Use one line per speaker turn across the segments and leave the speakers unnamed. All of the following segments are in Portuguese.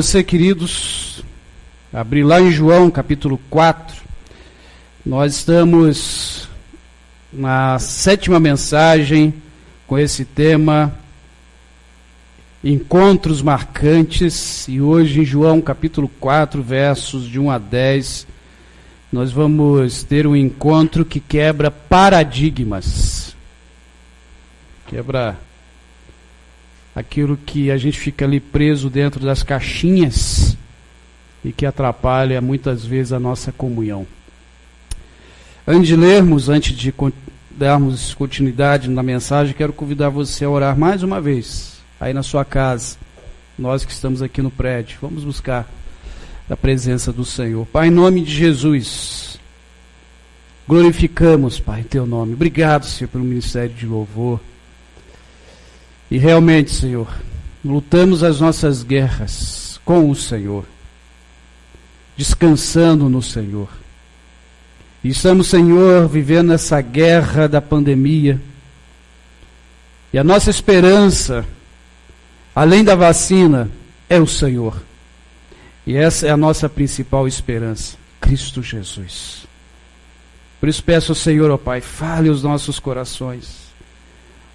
Você, queridos, abrir lá em João, capítulo 4, nós estamos na 7ª mensagem com esse tema, encontros marcantes, e hoje em João, capítulo 4, versos de 1 a 10, nós vamos ter um encontro que quebra paradigmas, quebra aquilo que a gente fica ali preso dentro das caixinhas e que atrapalha muitas vezes a nossa comunhão. Antes de lermos, antes de darmos continuidade na mensagem, quero convidar você a orar mais uma vez, aí na sua casa, nós que estamos aqui no prédio. Vamos buscar a presença do Senhor. Pai, em nome de Jesus, glorificamos, Pai, teu nome. Obrigado, Senhor, pelo ministério de louvor. E realmente, Senhor, lutamos as nossas guerras com o Senhor, descansando no Senhor. E estamos, Senhor, vivendo essa guerra da pandemia. E a nossa esperança, além da vacina, é o Senhor. E essa é a nossa principal esperança, Cristo Jesus. Por isso peço ao Senhor, ó Pai, fale aos nossos corações.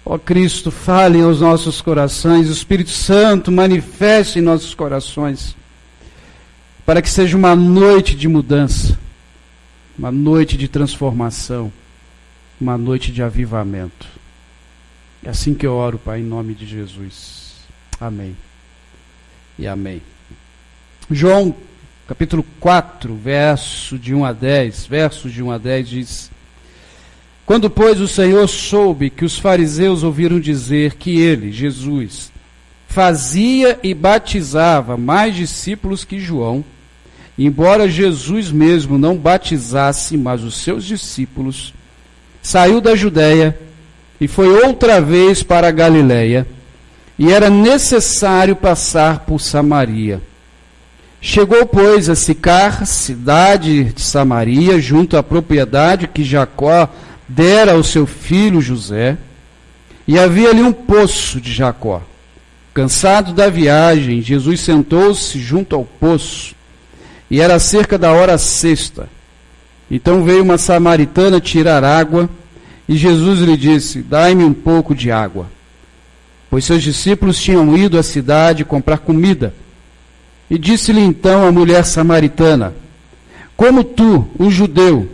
Ó Cristo, fale aos nossos corações, o Espírito Santo manifeste em nossos corações, para que seja uma noite de mudança, uma noite de transformação, uma noite de avivamento. É assim que eu oro, Pai, em nome de Jesus. Amém e amém. João, capítulo 4, versos de 1 a 10 diz: Quando, pois, o Senhor soube que os fariseus ouviram dizer que ele, Jesus, fazia e batizava mais discípulos que João, embora Jesus mesmo não batizasse, mas os seus discípulos, saiu da Judéia e foi outra vez para a Galiléia, e era necessário passar por Samaria. Chegou, pois, a Sicar, cidade de Samaria, junto à propriedade que Jacó dera ao seu filho José, e havia ali um poço de Jacó. Cansado da viagem, Jesus sentou-se junto ao poço, e era cerca da hora sexta. Então veio uma samaritana tirar água, e Jesus lhe disse: Dai-me um pouco de água. Pois seus discípulos tinham ido à cidade comprar comida. E disse-lhe então a mulher samaritana: Como tu, um judeu,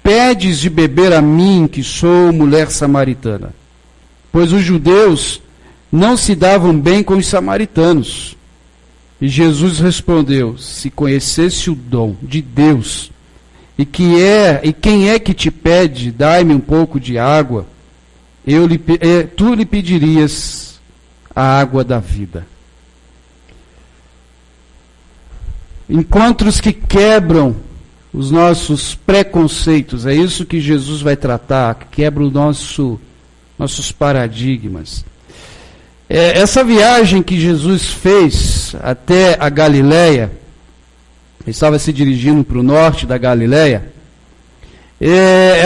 pedes de beber a mim, que sou mulher samaritana? Pois os judeus não se davam bem com os samaritanos. E Jesus respondeu: Se conhecesse o dom de Deus, e quem é que te pede, dai-me um pouco de água, tu lhe pedirias a água da vida. Encontros que quebram os nossos preconceitos, é isso que Jesus vai tratar, que quebra nossos paradigmas. Essa viagem que Jesus fez até a Galiléia, ele estava se dirigindo para o norte da Galiléia,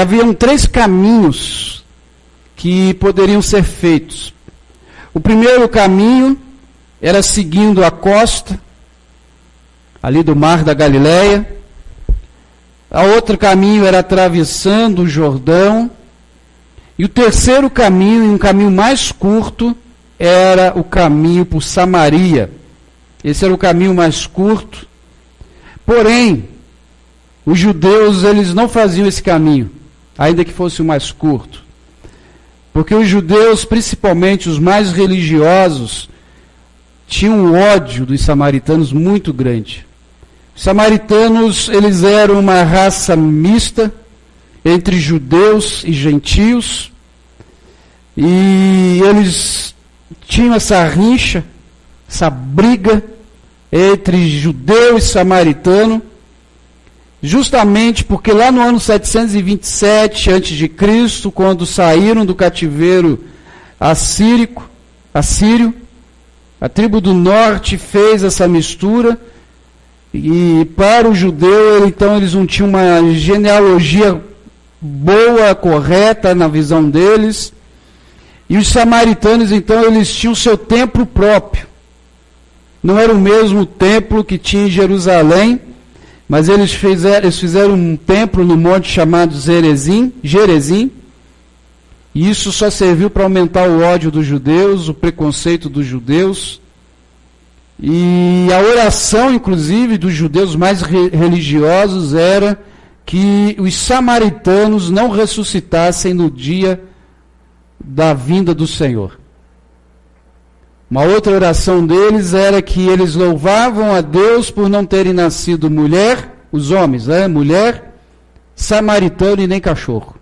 haviam 3 caminhos que poderiam ser feitos. O primeiro caminho era seguindo a costa, ali do mar da Galiléia. O outro caminho era atravessando o Jordão. E o terceiro caminho, e um caminho mais curto, era o caminho por Samaria. Esse era o caminho mais curto. Porém, os judeus, eles não faziam esse caminho, ainda que fosse o mais curto. Porque os judeus, principalmente os mais religiosos, tinham um ódio dos samaritanos muito grande. Os samaritanos, eles eram uma raça mista entre judeus e gentios, e eles tinham essa rixa, essa briga entre judeu e samaritano, justamente porque lá no ano 727 a.C., quando saíram do cativeiro assírio, a tribo do norte fez essa mistura. E para o judeu, então, eles não tinham uma genealogia boa, correta na visão deles. E os samaritanos, então, eles tinham seu templo próprio. Não era o mesmo templo que tinha em Jerusalém, mas eles fizeram um templo no monte chamado Gerizim, e isso só serviu para aumentar o ódio dos judeus, o preconceito dos judeus, e a oração, inclusive, dos judeus mais religiosos era que os samaritanos não ressuscitassem no dia da vinda do Senhor. Uma outra oração deles era que eles louvavam a Deus por não terem nascido mulher, os homens, mulher, samaritano e nem cachorro.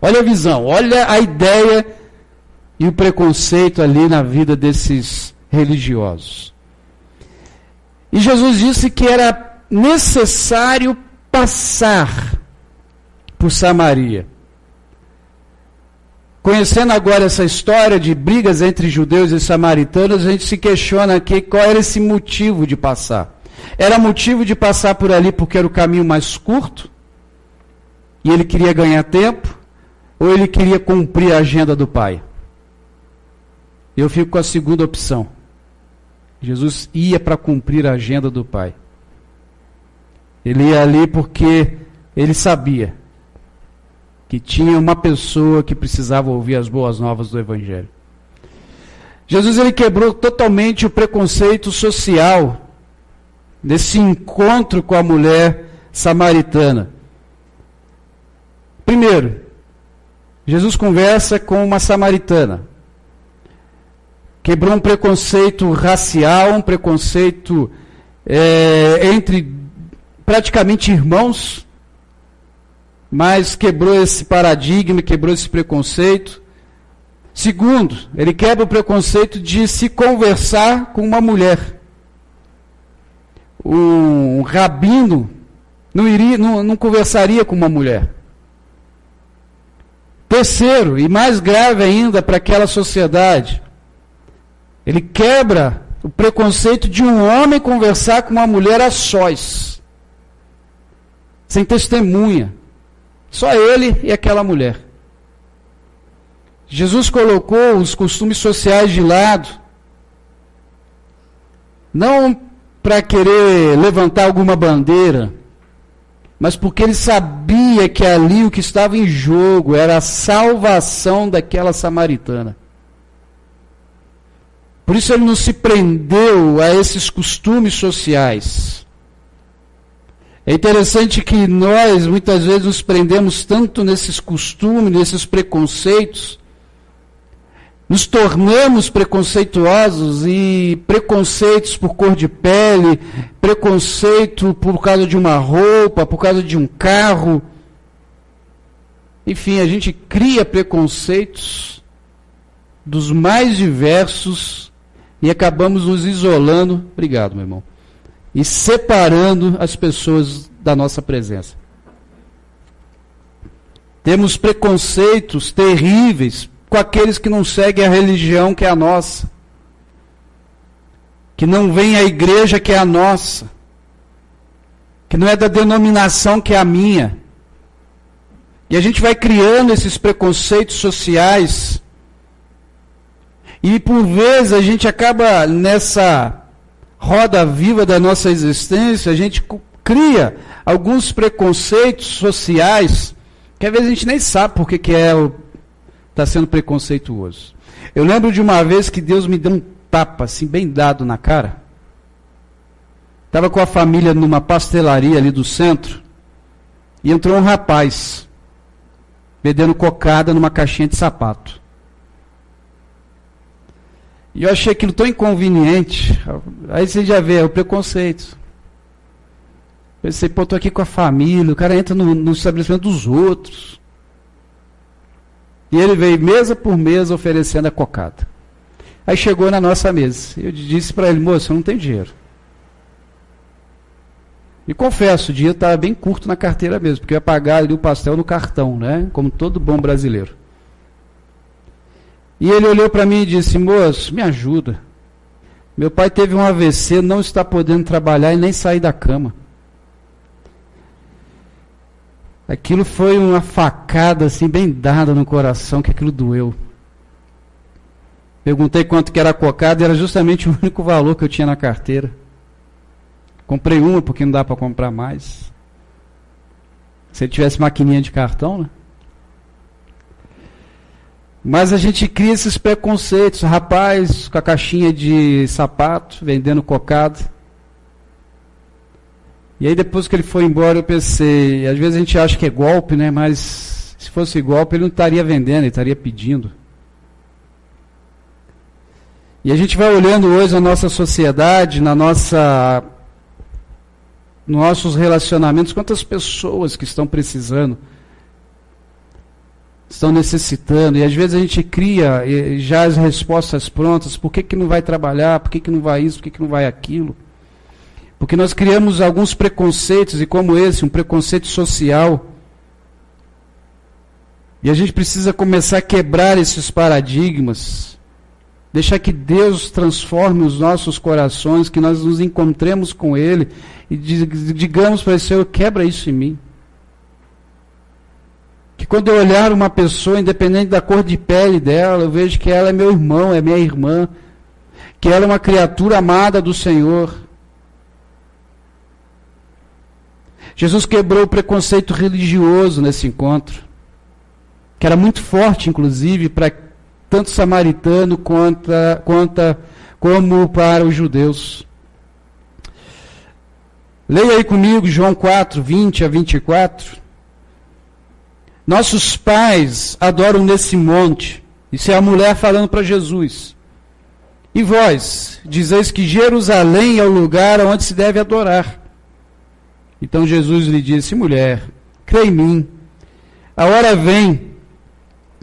Olha a visão, olha a ideia e o preconceito ali na vida desses religiosos. E Jesus disse que era necessário passar por Samaria. Conhecendo agora essa história de brigas entre judeus e samaritanos, a gente se questiona aqui qual era esse motivo de passar. Era motivo de passar por ali porque era o caminho mais curto, e ele queria ganhar tempo, ou ele queria cumprir a agenda do Pai? Eu fico com a segunda opção. Jesus ia para cumprir a agenda do Pai. Ele ia ali porque ele sabia que tinha uma pessoa que precisava ouvir as boas novas do Evangelho. Jesus ele quebrou totalmente o preconceito social desse encontro com a mulher samaritana. Primeiro, Jesus conversa com uma samaritana. Quebrou um preconceito racial, um preconceito entre praticamente irmãos, mas quebrou esse paradigma, quebrou esse preconceito. Segundo, ele quebra o preconceito de se conversar com uma mulher. Um rabino não conversaria com uma mulher. Terceiro, e mais grave ainda para aquela sociedade, ele quebra o preconceito de um homem conversar com uma mulher a sós, sem testemunha. Só ele e aquela mulher. Jesus colocou os costumes sociais de lado, não para querer levantar alguma bandeira, mas porque ele sabia que ali o que estava em jogo era a salvação daquela samaritana. Por isso ele não se prendeu a esses costumes sociais. É interessante que nós, muitas vezes, nos prendemos tanto nesses costumes, nesses preconceitos, nos tornamos preconceituosos e preconceitos por cor de pele, preconceito por causa de uma roupa, por causa de um carro. Enfim, a gente cria preconceitos dos mais diversos e acabamos nos isolando. Obrigado, meu irmão. E separando as pessoas da nossa presença. Temos preconceitos terríveis com aqueles que não seguem a religião que é a nossa, que não vêm à igreja que é a nossa, que não é da denominação que é a minha. E a gente vai criando esses preconceitos sociais, e por vezes a gente acaba nessa roda viva da nossa existência, a gente cria alguns preconceitos sociais que às vezes a gente nem sabe por que está sendo preconceituoso. Eu lembro de uma vez que Deus me deu um tapa, assim, bem dado na cara. Estava com a família numa pastelaria ali do centro, e entrou um rapaz, vendendo cocada numa caixinha de sapato. E eu achei aquilo tão inconveniente. Aí você já vê, é o preconceito. Pensei, pô, estou aqui com a família, o cara entra no estabelecimento dos outros. E ele veio mesa por mesa oferecendo a cocada. Aí chegou na nossa mesa. Eu disse para ele, moço, eu não tenho dinheiro. E confesso, o dinheiro estava bem curto na carteira mesmo, porque eu ia pagar ali o pastel no cartão, né? Como todo bom brasileiro. E ele olhou para mim e disse, moço, me ajuda. Meu pai teve um AVC, não está podendo trabalhar e nem sair da cama. Aquilo foi uma facada assim, bem dada no coração, que aquilo doeu. Perguntei quanto que era a cocada, e era justamente o único valor que eu tinha na carteira. Comprei uma porque não dá para comprar mais. Se ele tivesse maquininha de cartão, né? Mas a gente cria esses preconceitos. Rapaz com a caixinha de sapato, vendendo cocada. E aí depois que ele foi embora eu pensei, às vezes a gente acha que é golpe, né? Mas se fosse golpe ele não estaria vendendo, ele estaria pedindo. E a gente vai olhando hoje a nossa sociedade, nos nossos relacionamentos, quantas pessoas que estão precisando, estão necessitando, e às vezes a gente cria já as respostas prontas. Por que não vai trabalhar? Por que não vai isso? Por que não vai aquilo? Porque nós criamos alguns preconceitos, e como esse, um preconceito social. E a gente precisa começar a quebrar esses paradigmas, deixar que Deus transforme os nossos corações, que nós nos encontremos com Ele, e digamos para o Senhor, quebra isso em mim. Que quando eu olhar uma pessoa, independente da cor de pele dela, eu vejo que ela é meu irmão, é minha irmã, que ela é uma criatura amada do Senhor. Jesus quebrou o preconceito religioso nesse encontro, que era muito forte, inclusive, para tanto samaritano como para os judeus. Leia aí comigo João 4, 20 a 24. Nossos pais adoram nesse monte. Isso é a mulher falando para Jesus. E vós, dizeis que Jerusalém é o lugar onde se deve adorar. Então Jesus lhe disse, mulher, crê em mim, a hora vem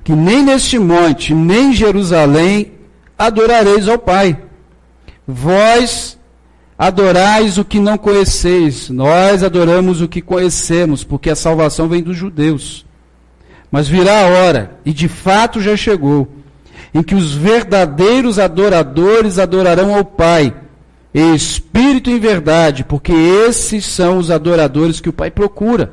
que nem neste monte, nem em Jerusalém, adorareis ao Pai. Vós adorais o que não conheceis, nós adoramos o que conhecemos, porque a salvação vem dos judeus. Mas virá a hora, e de fato já chegou, em que os verdadeiros adoradores adorarão ao Pai, em espírito e em verdade, porque esses são os adoradores que o Pai procura.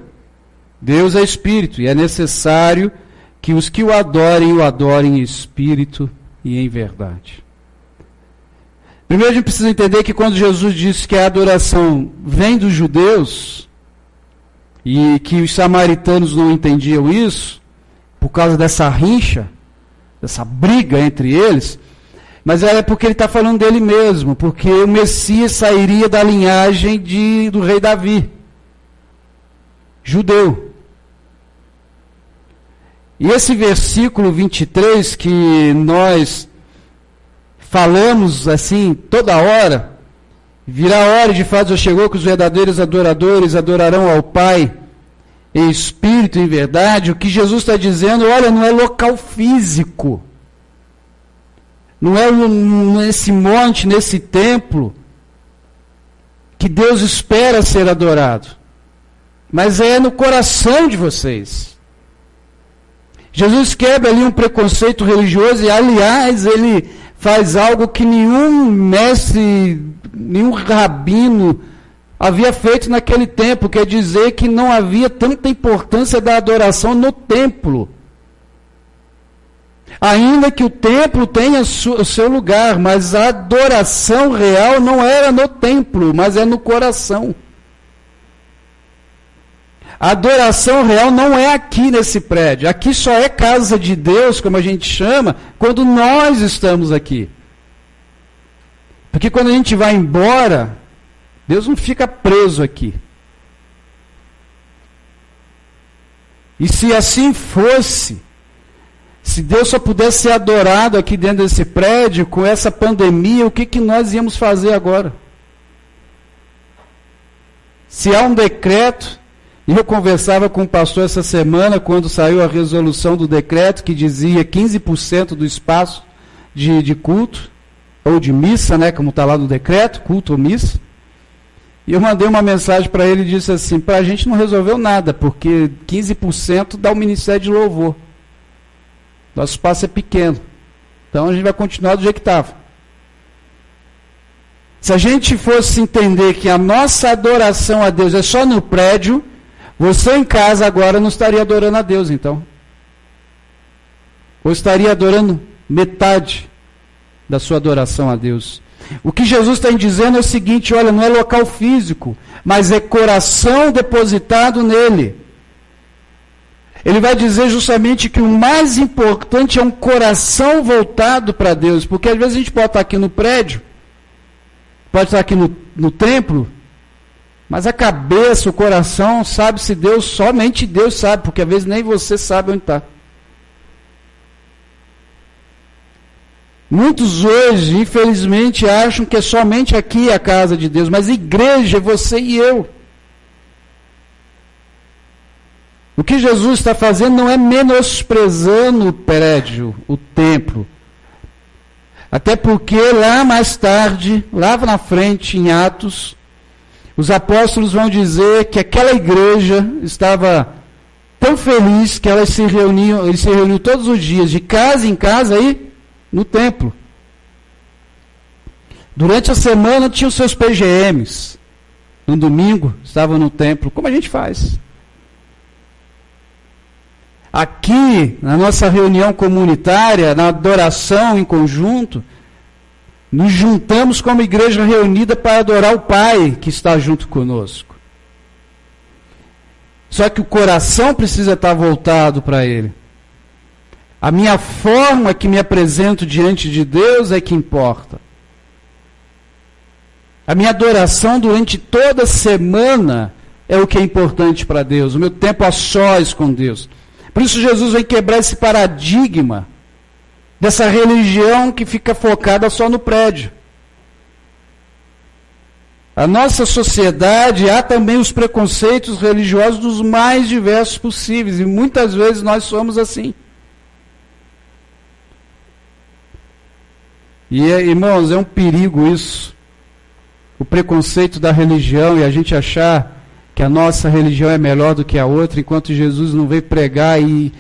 Deus é espírito, e é necessário que os que o adorem em espírito e em verdade. Primeiro a gente precisa entender que quando Jesus disse que a adoração vem dos judeus, e que os samaritanos não entendiam isso, por causa dessa rincha, dessa briga entre eles, mas é porque ele está falando dele mesmo, porque o Messias sairia da linhagem do rei Davi, judeu. E esse versículo 23, que nós falamos assim toda hora, virá a hora, de fato já chegou, que os verdadeiros adoradores adorarão ao Pai em espírito e em verdade. O que Jesus está dizendo, olha, não é local físico, não é nesse monte, nesse templo, que Deus espera ser adorado, mas é no coração de vocês. Jesus quebra ali um preconceito religioso, e aliás, ele faz algo que nenhum mestre, nenhum rabino havia feito naquele tempo, quer dizer que não havia tanta importância da adoração no templo. Ainda que o templo tenha o seu lugar, mas a adoração real não era no templo, mas é no coração. A adoração real não é aqui nesse prédio. Aqui só é casa de Deus, como a gente chama, quando nós estamos aqui. Porque quando a gente vai embora, Deus não fica preso aqui. E se assim fosse, se Deus só pudesse ser adorado aqui dentro desse prédio, com essa pandemia, o que nós íamos fazer agora? Se há um decreto, e eu conversava com um pastor essa semana, quando saiu a resolução do decreto, que dizia 15% do espaço de culto, ou de missa, né, como está lá no decreto, culto ou missa. E eu mandei uma mensagem para ele e disse assim, para a gente não resolveu nada, porque 15% dá o ministério de louvor. Nosso espaço é pequeno. Então a gente vai continuar do jeito que estava. Se a gente fosse entender que a nossa adoração a Deus é só no prédio, você em casa agora não estaria adorando a Deus, então. Ou estaria adorando metade. da sua adoração a Deus. O que Jesus está dizendo é o seguinte: olha, não é local físico, mas é coração depositado nele. Ele vai dizer justamente que o mais importante é um coração voltado para Deus, porque às vezes a gente pode estar aqui no prédio, pode estar aqui no templo, mas a cabeça, o coração, sabe-se Deus, somente Deus sabe, porque às vezes nem você sabe onde está. Muitos hoje, infelizmente, acham que é somente aqui a casa de Deus, mas igreja é você e eu. O que Jesus está fazendo não é menosprezando o prédio, o templo. Até porque lá mais tarde, lá na frente, em Atos, os apóstolos vão dizer que aquela igreja estava tão feliz que eles se reuniam todos os dias, de casa em casa aí, no templo. Durante a semana tinham seus PGMs. No domingo estavam no templo, como a gente faz. Aqui, na nossa reunião comunitária, na adoração em conjunto, nos juntamos como igreja reunida para adorar o Pai que está junto conosco. Só que o coração precisa estar voltado para Ele. A minha forma que me apresento diante de Deus é que importa. A minha adoração durante toda a semana é o que é importante para Deus. O meu tempo a sós com Deus. Por isso Jesus vem quebrar esse paradigma dessa religião que fica focada só no prédio. A nossa sociedade, há também os preconceitos religiosos dos mais diversos possíveis, e muitas vezes nós somos assim. E, irmãos, é um perigo isso. O preconceito da religião e a gente achar que a nossa religião é melhor do que a outra, enquanto Jesus não veio pregar e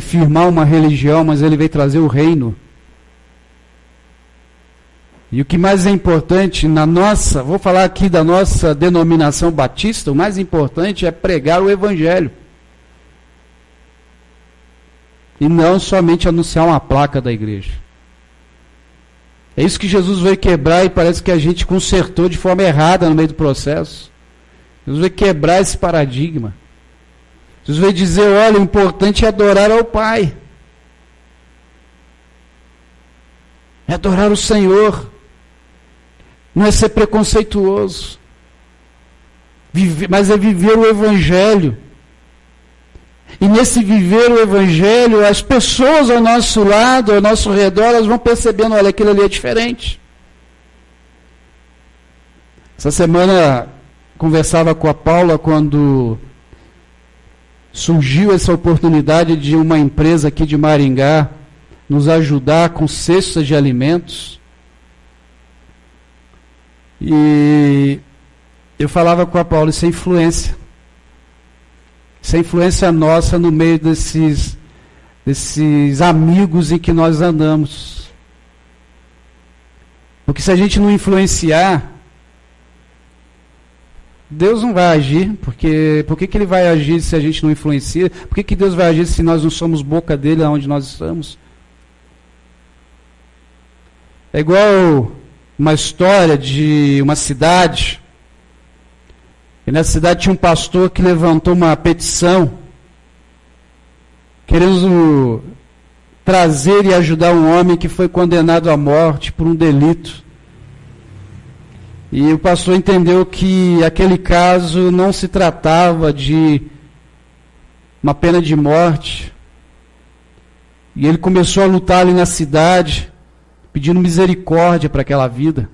firmar uma religião, mas ele veio trazer o reino. E o que mais é importante vou falar aqui da nossa denominação batista, o mais importante é pregar o evangelho. E não somente anunciar uma placa da igreja. É isso que Jesus veio quebrar e parece que a gente consertou de forma errada no meio do processo. Jesus veio quebrar esse paradigma. Jesus veio dizer, olha, o importante é adorar ao Pai. É adorar o Senhor. Não é ser preconceituoso. Mas é viver o Evangelho. E nesse viver o Evangelho, as pessoas ao nosso lado, ao nosso redor, elas vão percebendo, olha, aquilo ali é diferente. Essa semana conversava com a Paula quando surgiu essa oportunidade de uma empresa aqui de Maringá nos ajudar com cestas de alimentos. E eu falava com a Paula, isso é influência. Isso é influência nossa no meio desses amigos em que nós andamos. Porque se a gente não influenciar, Deus não vai agir, porque por que ele vai agir se a gente não influencia? Por que Deus vai agir se nós não somos boca dele onde nós estamos? É igual uma história de uma cidade, e nessa cidade tinha um pastor que levantou uma petição, querendo trazer e ajudar um homem que foi condenado à morte por um delito. E o pastor entendeu que aquele caso não se tratava de uma pena de morte. E ele começou a lutar ali na cidade, pedindo misericórdia para aquela vida.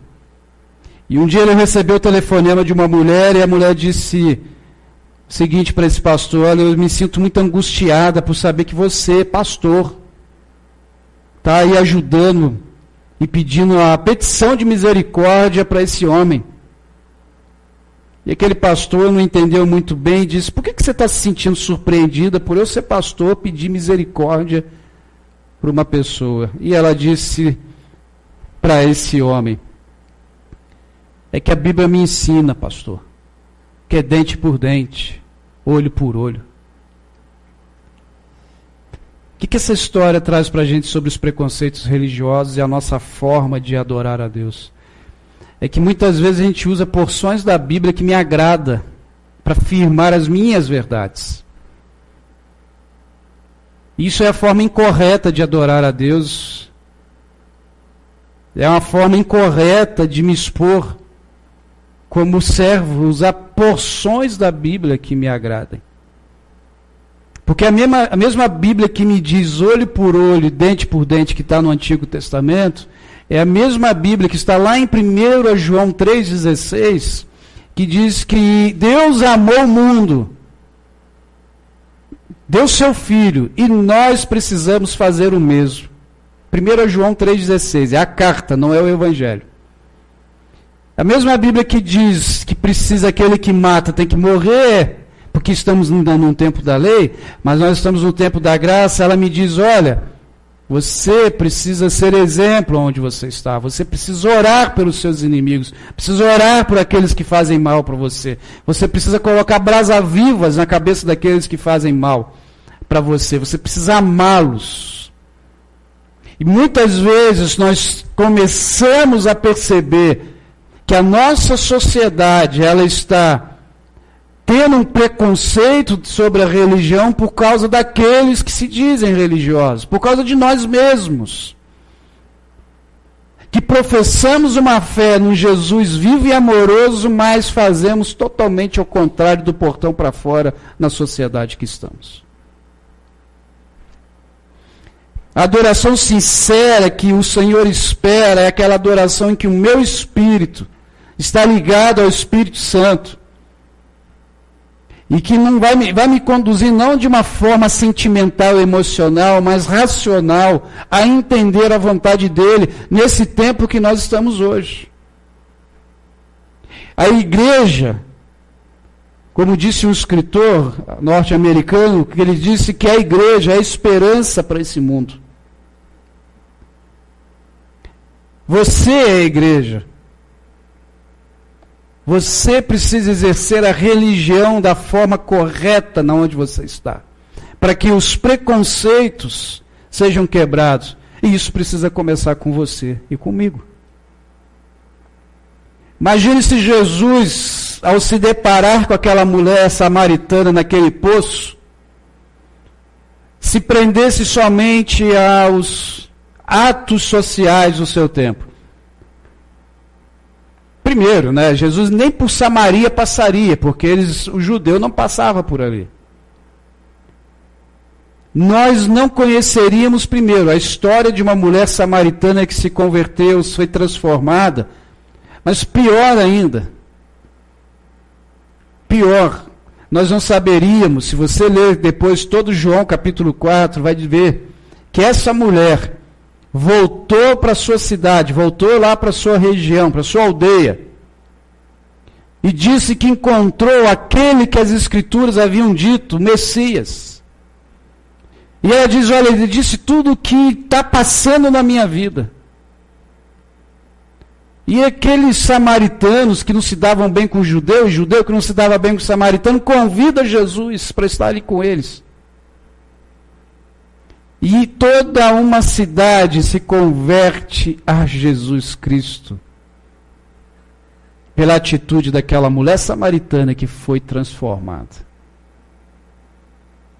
E um dia ele recebeu o telefonema de uma mulher, e a mulher disse o seguinte para esse pastor: olha, eu me sinto muito angustiada por saber que você, pastor, está aí ajudando e pedindo a petição de misericórdia para esse homem. E aquele pastor não entendeu muito bem e disse: por que você está se sentindo surpreendida por eu ser pastor pedir misericórdia para uma pessoa? E ela disse para esse homem: é que a Bíblia me ensina, pastor, que é dente por dente, olho por olho. que essa história traz para a gente sobre os preconceitos religiosos e a nossa forma de adorar a Deus? É que muitas vezes a gente usa porções da Bíblia que me agrada para afirmar as minhas verdades. Isso é a forma incorreta de adorar a Deus. É uma forma incorreta de me expor como servo, usar porções da Bíblia que me agradem. Porque a mesma Bíblia que me diz olho por olho, dente por dente, que está no Antigo Testamento, é a mesma Bíblia que está lá em 1 João 3,16, que diz que Deus amou o mundo, deu seu Filho, e nós precisamos fazer o mesmo. 1 João 3,16, é a carta, não é o Evangelho. A mesma Bíblia que diz que precisa aquele que mata tem que morrer, porque estamos ainda num tempo da lei, mas nós estamos no tempo da graça, ela me diz, olha, você precisa ser exemplo onde você está, você precisa orar pelos seus inimigos, precisa orar por aqueles que fazem mal para você, você precisa colocar brasas vivas na cabeça daqueles que fazem mal para você, você precisa amá-los. E muitas vezes nós começamos a perceber que a nossa sociedade, ela está tendo um preconceito sobre a religião por causa daqueles que se dizem religiosos, por causa de nós mesmos, que professamos uma fé num Jesus vivo e amoroso, mas fazemos totalmente ao contrário do portão para fora na sociedade que estamos. A adoração sincera que o Senhor espera é aquela adoração em que o meu espírito está ligado ao Espírito Santo. E que não vai me conduzir não de uma forma sentimental, emocional, mas racional, a entender a vontade dele nesse tempo que nós estamos hoje. A igreja, como disse um escritor norte-americano, que ele disse que a igreja é a esperança para esse mundo. Você é a igreja. Você precisa exercer a religião da forma correta na onde você está, para que os preconceitos sejam quebrados. E isso precisa começar com você e comigo. Imagine se Jesus, ao se deparar com aquela mulher samaritana naquele poço, se prendesse somente aos atos sociais do seu tempo. Primeiro, Jesus nem por Samaria passaria, porque o judeu não passava por ali. Nós não conheceríamos primeiro a história de uma mulher samaritana que se converteu, foi transformada, mas pior ainda, nós não saberíamos, se você ler depois todo João capítulo 4, vai ver que essa mulher voltou para a sua cidade, voltou lá para a sua região, para a sua aldeia, e disse que encontrou aquele que as Escrituras haviam dito, o Messias. E ela diz, olha, ele disse tudo o que está passando na minha vida. E aqueles samaritanos que não se davam bem com o judeu que não se dava bem com o samaritano, convida Jesus para estar ali com eles. E toda uma cidade se converte a Jesus Cristo, pela atitude daquela mulher samaritana que foi transformada.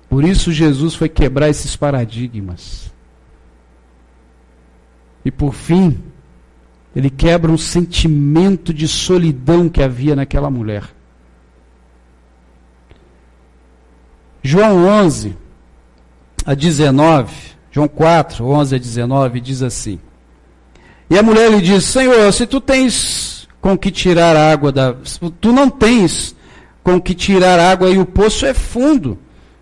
Por isso Jesus foi quebrar esses paradigmas. E por fim, ele quebra um sentimento de solidão que havia naquela mulher. João 11 a 19, João 4, 11 a 19, diz assim: E a mulher lhe diz, Senhor, se tu tens com que tirar água tu não tens com que tirar água e o poço é fundo,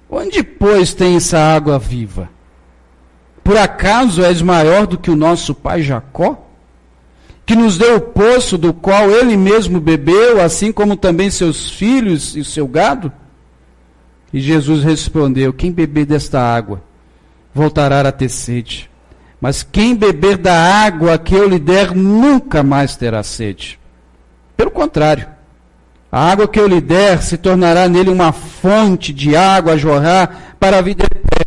onde, pois, tem essa água viva? Por acaso és maior do que o nosso pai Jacó, que nos deu o poço do qual ele mesmo bebeu, assim como também seus filhos e seu gado? E Jesus respondeu, quem beber desta água voltará a ter sede, mas quem beber da água que eu lhe der nunca mais terá sede. Pelo contrário, a água que eu lhe der se tornará nele uma fonte de água a jorrar para a vida eterna.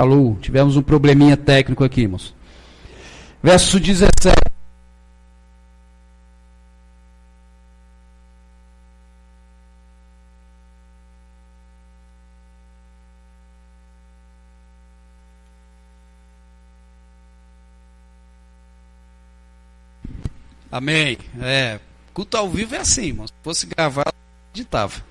Alô, tivemos um probleminha técnico aqui, irmãos. Verso 17. Amém. Culto ao vivo é assim, irmão. Se fosse gravar, editava.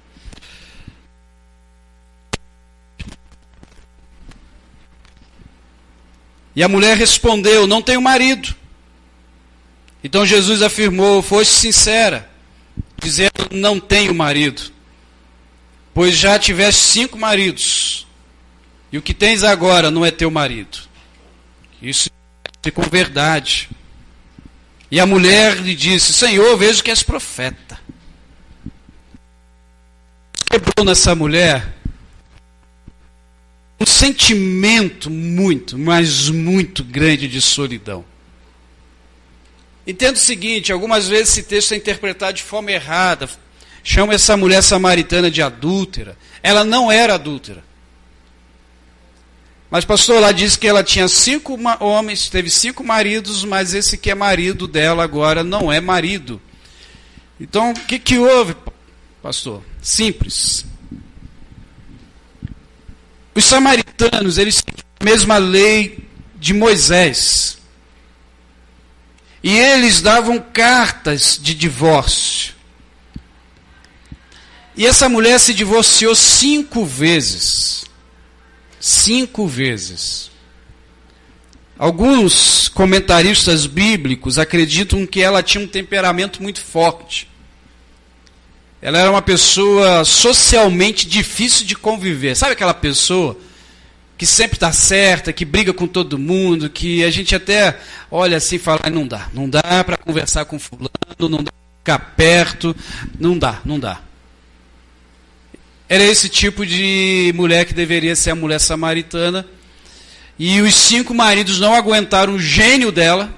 E a mulher respondeu: não tenho marido. Então Jesus afirmou: foste sincera, dizendo: não tenho marido, pois já tiveste 5 maridos, e o que tens agora não é teu marido. Isso é com verdade. E a mulher lhe disse: Senhor, vejo que és profeta. Quebrou nessa mulher um sentimento muito, mas muito grande de solidão. Entenda o seguinte: algumas vezes esse texto é interpretado de forma errada. Chama essa mulher samaritana de adúltera. Ela não era adúltera. Mas pastor, lá diz que ela tinha 5 homens, teve 5 maridos, mas esse que é marido dela agora não é marido. Então, o que houve, pastor? Simples. Os samaritanos, eles têm a mesma lei de Moisés. E eles davam cartas de divórcio. E essa mulher se divorciou 5 vezes. 5 vezes. Alguns comentaristas bíblicos acreditam que ela tinha um temperamento muito forte. Ela era uma pessoa socialmente difícil de conviver. Sabe aquela pessoa que sempre está certa, que briga com todo mundo, que a gente até olha assim e fala: não dá para conversar com fulano, não dá para ficar perto, não dá. Era esse tipo de mulher que deveria ser a mulher samaritana. E os 5 maridos não aguentaram o gênio dela.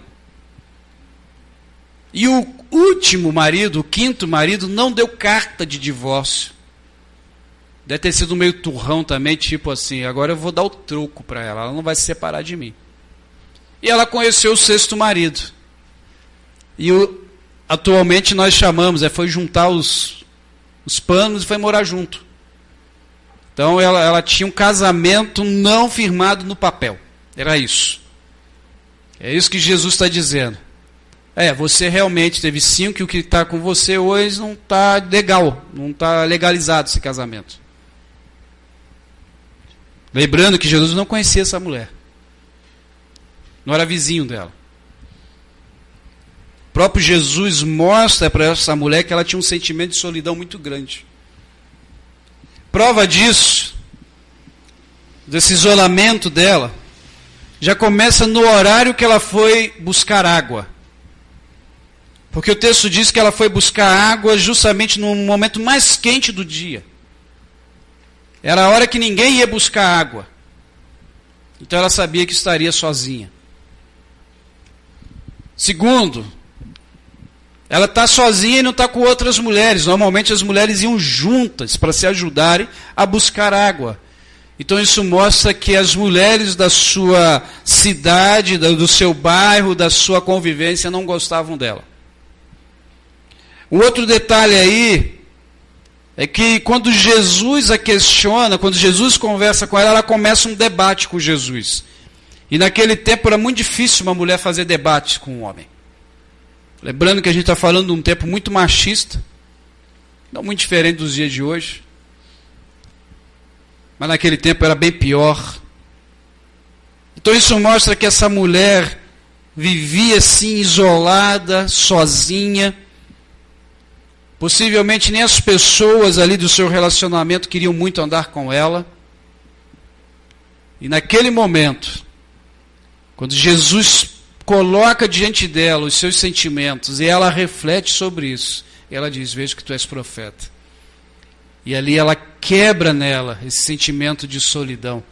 E o último marido, o 5º marido, não deu carta de divórcio. Deve ter sido meio turrão também, tipo assim: agora eu vou dar o troco para ela, ela não vai se separar de mim. E ela conheceu o 6º marido. E atualmente nós chamamos, foi juntar os panos e foi morar junto. Então ela tinha um casamento não firmado no papel. Era isso. É isso que Jesus está dizendo. Você realmente teve 5 e o que está com você hoje não está legal, não está legalizado esse casamento. Lembrando que Jesus não conhecia essa mulher. Não era vizinho dela. O próprio Jesus mostra para essa mulher que ela tinha um sentimento de solidão muito grande. Prova disso, desse isolamento dela, já começa no horário que ela foi buscar água. Porque o texto diz que ela foi buscar água justamente no momento mais quente do dia. Era a hora que ninguém ia buscar água. Então ela sabia que estaria sozinha. Segundo, ela está sozinha e não está com outras mulheres. Normalmente as mulheres iam juntas para se ajudarem a buscar água. Então isso mostra que as mulheres da sua cidade, do seu bairro, da sua convivência não gostavam dela. Um outro detalhe aí é que quando Jesus a questiona, quando Jesus conversa com ela começa um debate com Jesus. E naquele tempo era muito difícil uma mulher fazer debate com um homem. Lembrando que a gente está falando de um tempo muito machista, não muito diferente dos dias de hoje. Mas naquele tempo era bem pior. Então isso mostra que essa mulher vivia assim, isolada, sozinha. Possivelmente nem as pessoas ali do seu relacionamento queriam muito andar com ela. E naquele momento, quando Jesus coloca diante dela os seus sentimentos e ela reflete sobre isso, ela diz: vejo que tu és profeta. E ali ela quebra nela esse sentimento de solidão.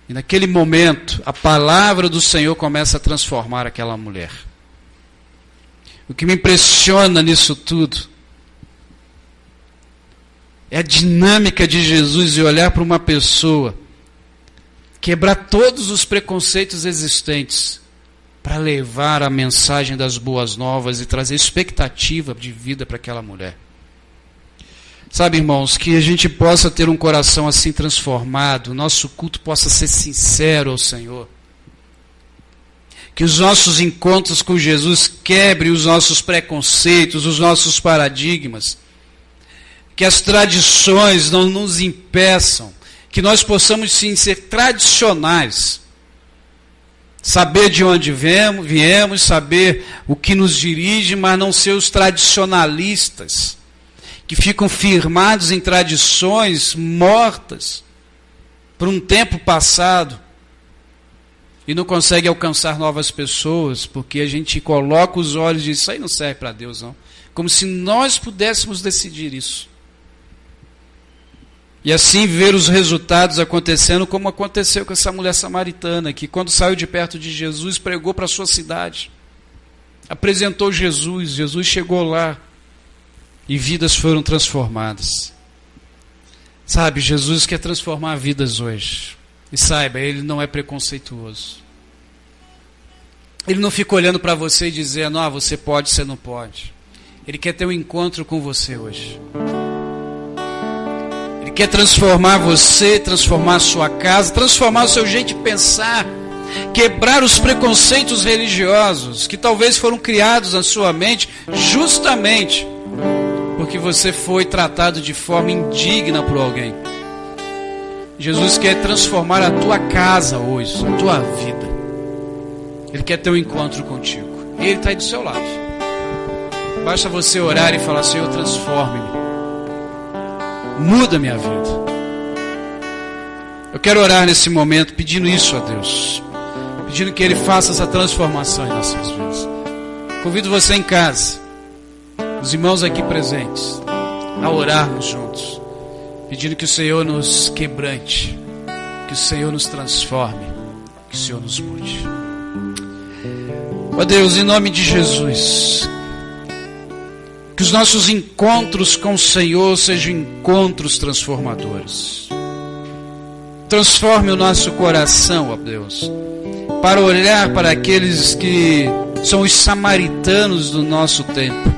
E naquele momento, a palavra do Senhor começa a transformar aquela mulher. O que me impressiona nisso tudo é a dinâmica de Jesus e olhar para uma pessoa quebrar todos os preconceitos existentes para levar a mensagem das boas novas e trazer expectativa de vida para aquela mulher. Sabe, irmãos, que a gente possa ter um coração assim transformado, nosso culto possa ser sincero ao Senhor. Que os nossos encontros com Jesus quebrem os nossos preconceitos, os nossos paradigmas. Que as tradições não nos impeçam. Que nós possamos sim ser tradicionais. Saber de onde viemos, saber o que nos dirige, mas não ser os tradicionalistas. Que ficam firmados em tradições mortas por um tempo passado. E não consegue alcançar novas pessoas, porque a gente coloca os olhos e diz, isso aí não serve para Deus, não. Como se nós pudéssemos decidir isso. E assim ver os resultados acontecendo, como aconteceu com essa mulher samaritana, que quando saiu de perto de Jesus, pregou para a sua cidade. Apresentou Jesus, Jesus chegou lá, e vidas foram transformadas. Sabe, Jesus quer transformar vidas hoje. E saiba, Ele não é preconceituoso. Ele não fica olhando para você e dizendo, você pode, você não pode. Ele quer ter um encontro com você hoje. Ele quer transformar você, transformar a sua casa, transformar o seu jeito de pensar, quebrar os preconceitos religiosos que talvez foram criados na sua mente justamente porque você foi tratado de forma indigna por alguém. Jesus quer transformar a tua casa hoje, a tua vida. Ele quer ter um encontro contigo. E Ele está aí do seu lado. Basta você orar e falar, Senhor, transforme-me. Muda minha vida. Eu quero orar nesse momento pedindo isso a Deus. Pedindo que Ele faça essa transformação em nossas vidas. Convido você em casa, os irmãos aqui presentes, a orarmos juntos. Pedindo que o Senhor nos quebrante, que o Senhor nos transforme, que o Senhor nos mude. Ó Deus, em nome de Jesus, que os nossos encontros com o Senhor sejam encontros transformadores. Transforme o nosso coração, ó Deus, para olhar para aqueles que são os samaritanos do nosso tempo,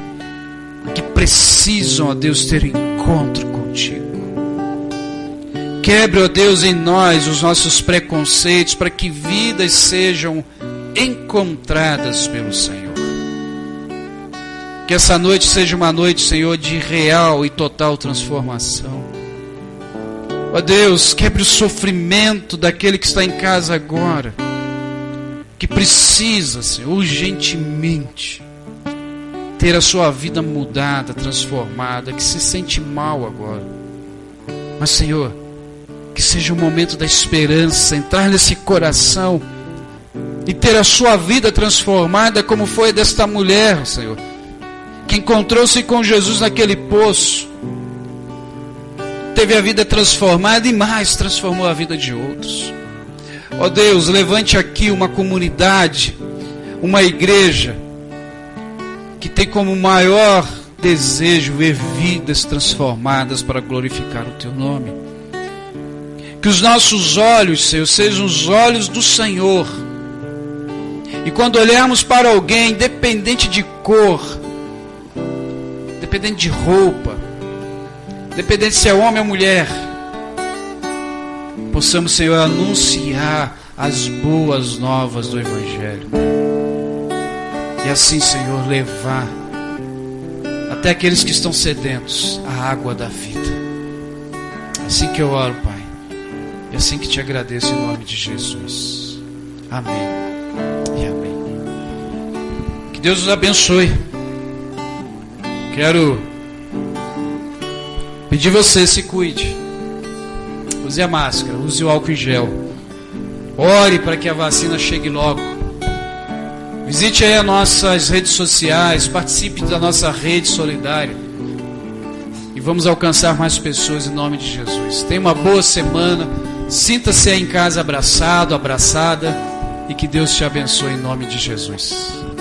que precisam, ó Deus, ter encontro contigo. Quebre, ó Deus, em nós os nossos preconceitos para que vidas sejam encontradas pelo Senhor. Que essa noite seja uma noite, Senhor, de real e total transformação. Ó Deus, quebre o sofrimento daquele que está em casa agora, que precisa, Senhor, urgentemente ter a sua vida mudada, transformada, que se sente mal agora. Mas, Senhor, que seja o momento da esperança, entrar nesse coração e ter a sua vida transformada como foi a desta mulher, Senhor, que encontrou-se com Jesus naquele poço, teve a vida transformada e mais, transformou a vida de outros. Ó Deus, levante aqui uma comunidade, uma igreja, que tem como maior desejo ver vidas transformadas para glorificar o Teu nome. Que os nossos olhos, Senhor, sejam os olhos do Senhor. E quando olharmos para alguém, independente de cor, independente de roupa, independente se é homem ou mulher, possamos, Senhor, anunciar as boas novas do Evangelho. E assim, Senhor, levar até aqueles que estão sedentos a água da vida. Assim que eu oro, Pai. E assim que te agradeço em nome de Jesus. Amém e amém. Que Deus os abençoe. Quero pedir você, se cuide. Use a máscara, use o álcool em gel. Ore para que a vacina chegue logo. Visite aí as nossas redes sociais, participe da nossa rede solidária. E vamos alcançar mais pessoas em nome de Jesus. Tenha uma boa semana. Sinta-se aí em casa abraçado, abraçada. E que Deus te abençoe em nome de Jesus.